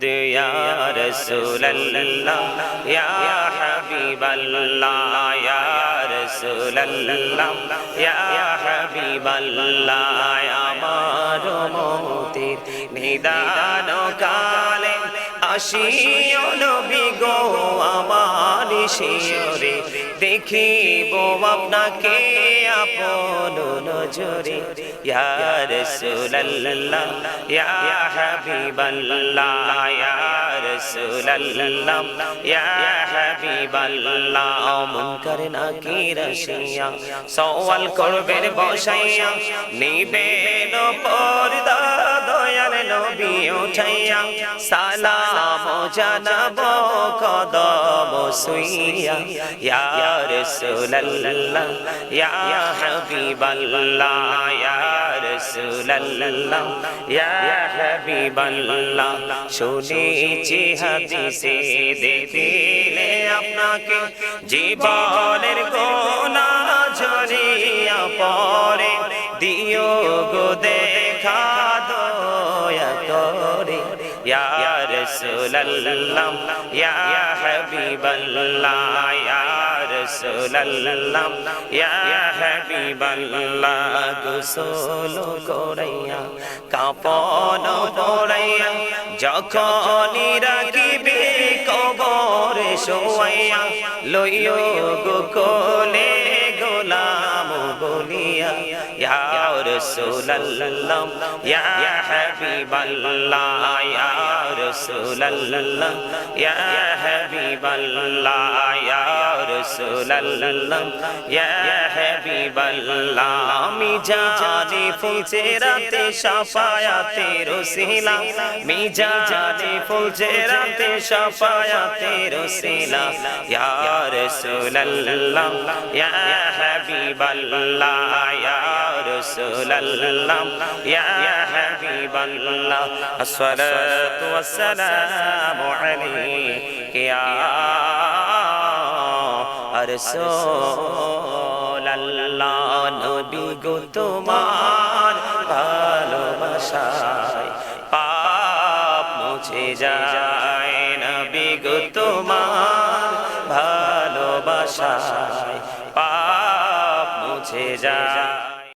Ya Rasulallah, Ya Habiballah, Ya Rasulallah, Ya Habiballah, আমার মতের নিদান কালে আসিও নবী গো আমার শিয়রে দেখিব আপনাকে আপন নজরে ইয়া রাসূলুল্লাহ ইয়া হাবিবাল্লাহ ইয়া রাসূলুল্লাহ ইয়া হাবিবাল্লাহ মুনকার নাকির আসিয়া সওয়াল করবেন বসাইয়া নিবেন পর্দা দয়াল নবী উঠাইয়া সালাম জানাব কদম সুইয়া ইয়া রাসূলুল্লাহ ইয়া হাবিবাল্লাহ ইয়া রাসূলুল্লাহ ইয়া হাবিবাল্লাহ শুনেছি হাদিসে দেখিলে আপনাকে জীবনের গুনাহ ঝরিয়া পড়ে দিও গো দেখা দয়া করে ইয়া রাসূলুল্লাহ ইয়া হাবিবাল্লাহ ইয়া রাসূলুল্লাহ ইয়া হাবিবাল্লাহ গোসল করাইয়া কাফন পরাইয়া যখনই রাখিবে কবরে শোয়াইয়া লইও গো কোলে গোলাম বলিয়া ইয়া রাসূলুল্লাহ ইয়া হাবিবাল্লাহ ইয়া রাসূলুল্লাহ ইয়া হাবিবাল্লাহ ইয়া রাসূলুল্লাহ ইয়া হাবিবাল্লাহ আমি জানি ফুলচেরাতে শাফায়াতের ওসিলা আমি জানি ফুলচেরাতে শাফায়াতের ওসিলা ইয়া রাসূলুল্লাহ ইয়া হাবিবাল্লাহ ইয়া রাসূলুল্লাহ ইয়া হাবিবাল্লাহ আসসালাতু ওয়াসসালামু আলাইকা ইয়া রাসূলুল্লাহ নবী গো তোমার ভালোবাসায় পাপ মুছে যায় নবী গো তোমার ভালোবাসায় পাপ মুছে যায়।